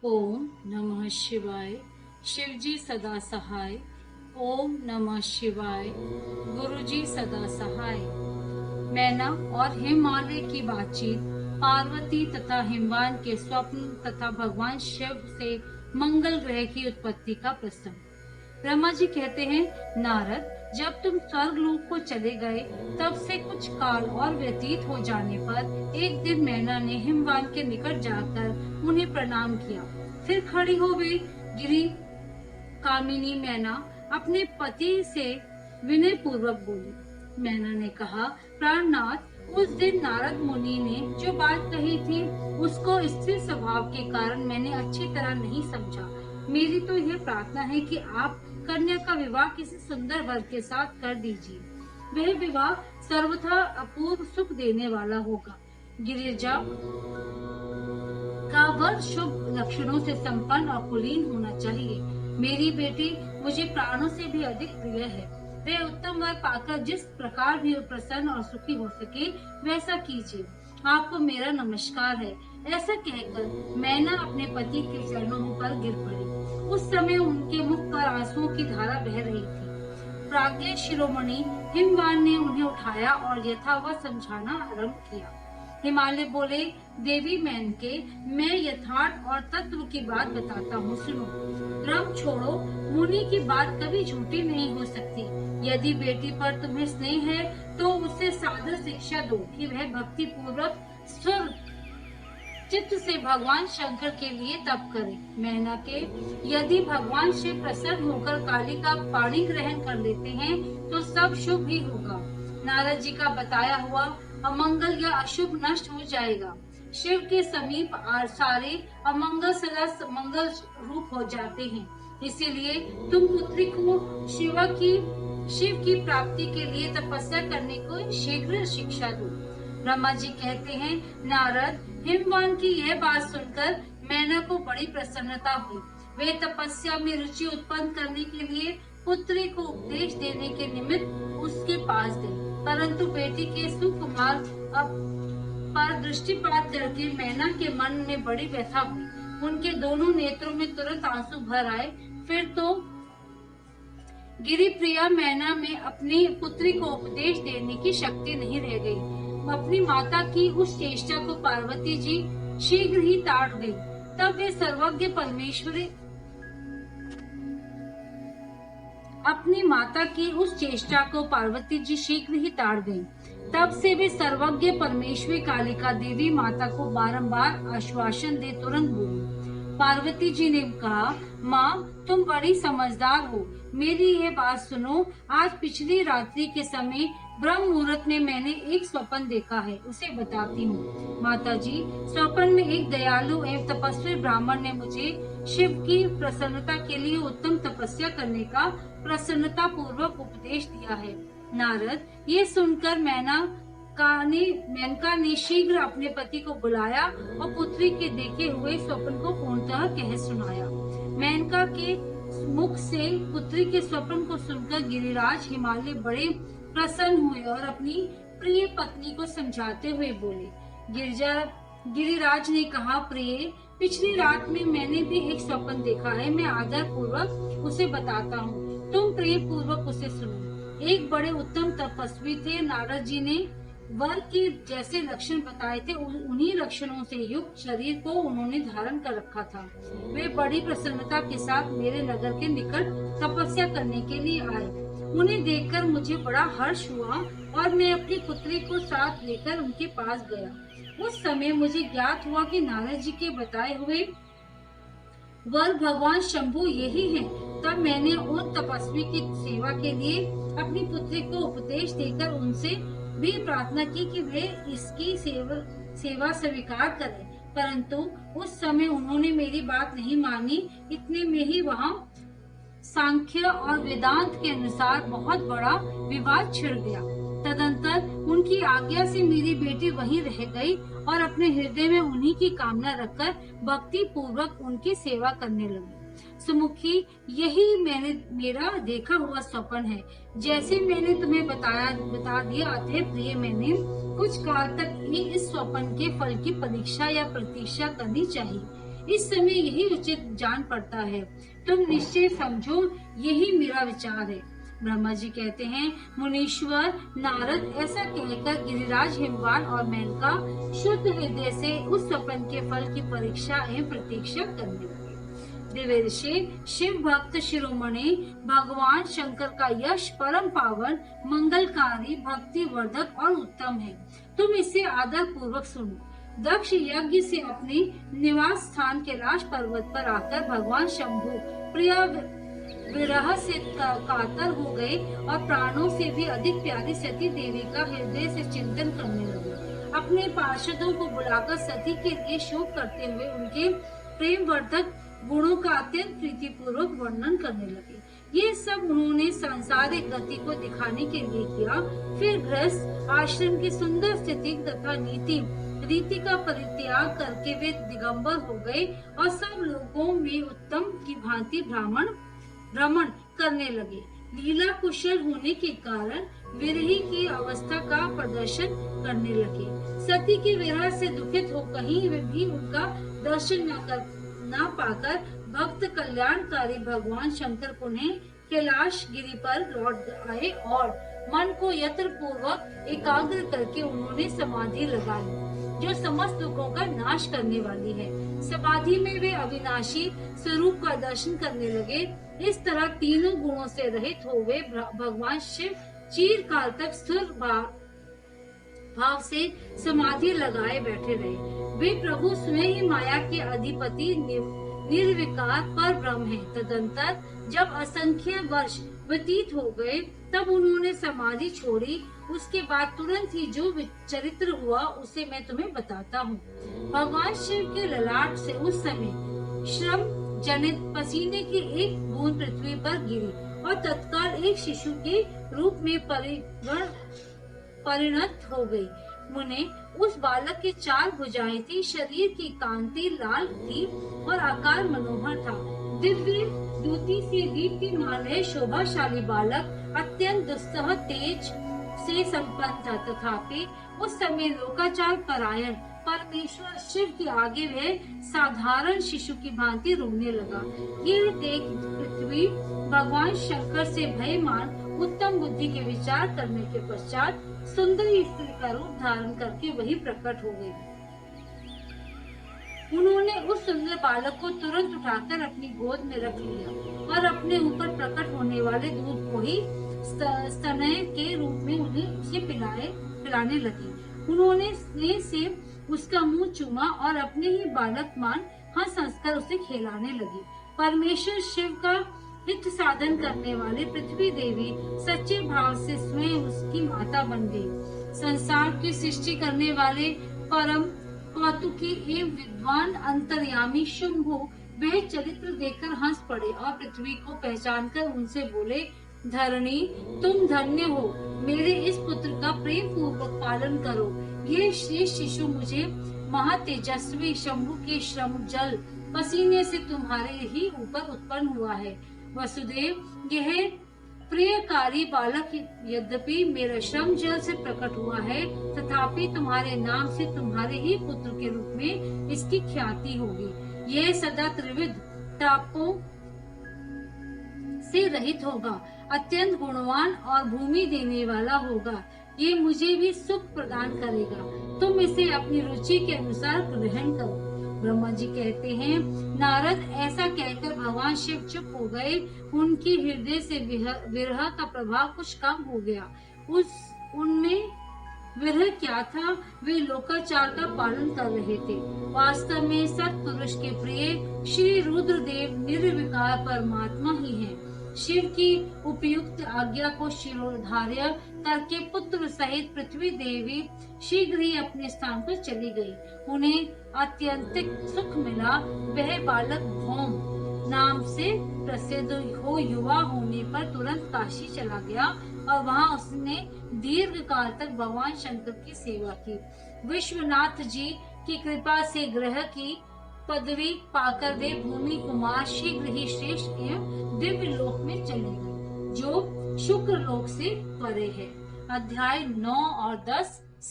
ओम नमः शिवाय। शिवजी सदा सहाय। ओम नमः शिवाय। गुरुजी सदा सहाय। मैना और हिमालय की बातचीत, पार्वती तथा हिमवान के स्वप्न तथा भगवान शिव से मंगल ग्रह की उत्पत्ति का प्रसंग। ब्रह्मा जी कहते हैं, नारद, जब तुम स्वर्गलोक को चले गए तब से कुछ काल और व्यतीत हो जाने पर एक दिन मैना ने हिमवान के निकट जाकर उन्हें प्रणाम किया। फिर खड़ी हो गई। गिरी कामिनी मैना अपने पति से विनय पूर्वक बोली। मैना ने कहा, प्राणनाथ, उस दिन नारद मुनि ने जो बात कही थी उसको स्थिर स्वभाव के कारण मैंने अच्छी तरह नहीं समझा। मेरी तो यह प्रार्थना है कि आप कन्या का विवाह किसी सुंदर वर के साथ कर दीजिए। वह विवाह सर्वथा अपूर्व सुख देने वाला होगा। गिरिजा का वर शुभ लक्षणों से संपन्न और कुलीन होना चाहिए। मेरी बेटी मुझे प्राणों से भी अधिक प्रिय है। वह उत्तम वर पाकर जिस प्रकार भी प्रसन्न और सुखी हो सके वैसा कीजिए। आपको मेरा नमस्कार है। ऐसा कहकर मैना अपने पति के चरणों पर गिर पड़ी। उस समय उनके मुख पर आंसुओं की धारा बह रही थी। प्राज्ञ शिरोमणि हिमवान ने उन्हें उठाया और यथावत समझाना आरंभ किया। हिमालय बोले, देवी मेनके, मैं यथार्थ और तत्व की बात बताता हूँ, सुनो। भ्रम छोड़ो, मुनि की बात कभी झूठी नहीं हो सकती। यदि बेटी पर तुम्हें स्नेह है तो उसे सादर शिक्षा दो कि वह भक्ति पूर्वक स्वर चित्त से भगवान शंकर के लिए तप करे। मैना के, यदि भगवान शिव प्रसन्न होकर काली का पाणी ग्रहण कर लेते हैं तो सब शुभ ही होगा। नारद जी का बताया हुआ अमंगल या अशुभ नष्ट हो जाएगा। शिव के समीप सारे अमंगल सदा मंगल रूप हो जाते हैं। इसीलिए तुम पुत्री को शिव की प्राप्ति के लिए तपस्या करने को शीघ्र शिक्षा दो। ब्रह्मा जी कहते हैं, नारद, हिमवान की यह बात सुनकर मैना को बड़ी प्रसन्नता हुई। वे तपस्या में रुचि उत्पन्न करने के लिए पुत्री को उपदेश देने के निमित्त उसके पास गए। परंतु बेटी के सुकुमार पर दृष्टिपात करके मैना के मन में बड़ी व्यथा हुई। उनके दोनों नेत्रों में तुरंत आंसू भर आए। फिर तो गिरिप्रिया मैना में अपनी पुत्री को उपदेश देने की शक्ति नहीं रह गई। अपनी माता की उस चेष्टा को पार्वती जी शीघ्र ही ताड़ गई। तब वे सर्वज्ञ परमेश्वरी अपनी माता की उस चेष्टा को पार्वती जी शीघ्र ही ताड़ गई। तब से वे सर्वज्ञ परमेश्वरी कालिका देवी माता को बारंबार आश्वासन दे तुरंत बोली। पार्वती जी ने कहा, माँ, तुम बड़ी समझदार हो, मेरी ये बात सुनो। आज पिछली रात्रि के समय ब्रह्म मुहूर्त में मैंने एक स्वप्न देखा है, उसे बताती हूँ। माता जी, स्वप्न में एक दयालु एवं तपस्वी ब्राह्मण ने मुझे शिव की प्रसन्नता के लिए उत्तम तपस्या करने का प्रसन्नता पूर्वक उपदेश दिया है। नारद, ये सुनकर मेनका ने शीघ्र अपने पति को बुलाया और पुत्री के देखे हुए स्वप्न को पूर्णतः कह सुनाया। मेनका के मुख से पुत्री के स्वप्न को सुनकर गिरिराज हिमालय बड़े प्रसन्न हुए और अपनी प्रिय पत्नी को समझाते हुए बोले। गिरिराज ने कहा, प्रिय, पिछली रात में मैंने भी एक स्वप्न देखा है। मैं आदर पूर्वक उसे बताता हूँ, तुम प्रिय पूर्वक उसे सुनो। एक बड़े उत्तम तपस्वी थे। नारद जी ने वर के जैसे लक्षण बताए थे, उन्हीं लक्षणों से युक्त शरीर को उन्होंने धारण कर रखा था। वे बड़ी प्रसन्नता के साथ मेरे नगर के निकट तपस्या करने के लिए आए। उन्हें देखकर मुझे बड़ा हर्ष हुआ और मैं अपनी पुत्री को साथ लेकर उनके पास गया। उस समय मुझे ज्ञात हुआ कि नारद जी के बताए हुए वर भगवान शंभु यही हैं। तब मैंने उन तपस्वी की सेवा के लिए अपनी पुत्री को उपदेश देकर उनसे भी प्रार्थना की कि वे इसकी सेवा स्वीकार करें। परंतु उस समय उन्होंने मेरी बात नहीं मानी। इतने में ही वहाँ सांख्य और वेदांत के अनुसार बहुत बड़ा विवाद छिड़ गया। तदंतर उनकी आज्ञा से मेरी बेटी वहीं रह गई और अपने हृदय में उन्हीं की कामना रखकर भक्ति पूर्वक उनकी सेवा करने लगी। सुमुखी, यही मेरा देखा हुआ स्वप्न है। जैसे मैंने तुम्हें बता दिया। अतः प्रिय, मैंने कुछ काल तक ही इस स्वप्न के फल की परीक्षा या प्रतीक्षा करनी चाहिए। इस समय यही उचित जान पड़ता है। तुम निश्चय समझो, यही मेरा विचार है। ब्रह्मा जी कहते हैं, मुनीश्वर नारद ऐसा कहकर गिरिराज हिमवान और मेनका शुद्ध हृदय से उस स्वप्न के फल की परीक्षा एवं प्रतीक्षा करने लगे। देवर्षि शिव भक्त शिरोमणि भगवान शंकर का यश परम पावन, मंगलकारी, भक्ति वर्धक और उत्तम है। तुम इसे आदर पूर्वक सुनो। दक्ष यज्ञ से अपने निवास स्थान कैलाश पर्वत पर आकर भगवान शंभु प्रिया विरह से कातर हो गए और प्राणों से भी अधिक प्यारी सती देवी का हृदय से चिंतन करने लगे। अपने पार्षदों को बुलाकर सती के लिए शोक करते हुए उनके प्रेम वर्धक गुणों का अत्यंत प्रीतिपूर्वक वर्णन करने लगे। ये सब उन्होंने सांसारिक गति को दिखाने के लिए किया। फिर गृहस्थ आश्रम की सुंदर स्थिति तथा रीति का परित्याग करके वे दिगंबर हो गए और सब लोगों में उत्तम की भांति भ्रमण करने लगे। लीला कुशल होने के कारण विरही की अवस्था का प्रदर्शन करने लगे। सती के विरह से दुखित हो कहीं भी उनका दर्शन न पाकर भक्त कल्याणकारी भगवान शंकर पुनः कैलाश गिरी पर लौट आए और मन को यत्र पूर्वक एकाग्र करके उन्होंने समाधि लगा ली, जो समस्त दुखों का नाश करने वाली है। समाधि में वे अविनाशी स्वरूप का दर्शन करने लगे। इस तरह तीनों गुणों से रहित हुए भगवान शिव चिरकाल तक स्थिर भाव से समाधि लगाए बैठे रहे। वे प्रभु स्वयं ही माया के अधिपति निर्विकार पर ब्रह्म है। तदंतर जब असंख्य वर्ष व्यतीत हो गए तब उन्होंने समाधि छोड़ी। उसके बाद तुरंत ही जो चरित्र हुआ उसे मैं तुम्हें बताता हूँ। भगवान शिव के ललाट से उस समय श्रम जनित पसीने की एक बूंद पृथ्वी पर गिरी और तत्काल एक शिशु के रूप में परिणत हो गई। मुने उस बालक की 4 भुजाएं थी, शरीर की कांति लाल थी और आकार मनोहर था। दिव्य द्युति से दीप्तिमान शोभाशाली बालक अत्यंत दुस्सह तेज से संपन्न था। तथापि उस समय लोकाचार परायण परमेश्वर शिव के आगे वह साधारण शिशु की भांति रोने लगा। ये देख पृथ्वी भगवान शंकर से भयमान उत्तम बुद्धि के विचार करने के पश्चात सुंदर स्त्री का रूप धारण करके वही प्रकट हो गई। उन्होंने उस सुंदर बालक को तुरंत उठाकर अपनी गोद में रख लिया और अपने ऊपर प्रकट होने वाले दूध को ही स्तनय के रूप में उसे पिलाने लगी। उन्होंने स्नेह से उसका मुंह चूमा और अपने ही बालक मान हंस हंसकर उसे खिलाने लगी। परमेश्वर शिव का हित साधन करने वाली पृथ्वी देवी सच्चे भाव से स्वयं उसकी माता बन गई। संसार की सृष्टि करने वाले परम कौतुकी एवं विद्वान अंतर्यामी शंभु वह चरित्र देखकर हंस पड़े और पृथ्वी को पहचानकर उनसे बोले, धरणी तुम धन्य हो, मेरे इस पुत्र का प्रेम पूर्वक पालन करो। ये शिशु मुझे महातेजस्वी शंभु के श्रम जल पसीने से तुम्हारे ही ऊपर उत्पन्न हुआ है। वसुदेव, यह प्रियकारी बालक यद्यपि मेरे श्रम जल से प्रकट हुआ है, तथापि तुम्हारे नाम से तुम्हारे ही पुत्र के रूप में इसकी ख्याति होगी। यह सदा त्रिविध तापों से रहित होगा, अत्यंत गुणवान और भूमि देने वाला होगा। ये मुझे भी सुख प्रदान करेगा। तुम इसे अपनी रुचि के अनुसार ग्रहण करो। ब्रह्मा जी कहते हैं, नारद ऐसा कहकर भगवान शिव चुप हो गए। उनके हृदय से विरह का प्रभाव कुछ कम हो गया। उनमें विरह क्या था, वे लोकाचार का पालन कर रहे थे। वास्तव में सत्पुरुष के प्रिय श्री रुद्रदेव निर्विकार परमात्मा ही हैं। शिव की उपयुक्त आज्ञा को शिरोधार्य करके पुत्र सहित पृथ्वी देवी शीघ्र ही अपने स्थान पर चली गई। उन्हें अत्यंतिक सुख मिला। वह बालक भौम नाम से प्रसिद्ध हो युवा होने पर तुरंत काशी चला गया और वहां उसने दीर्घ काल तक भगवान शंकर की सेवा की। विश्वनाथ जी की कृपा से ग्रह की पदवी पाकर वे भूमि कुमार शीघ्र ही श्रेष्ठ एवं दिव्य लोक में चले गए, जो शुक्र लोक से परे है। अध्याय 9 और 10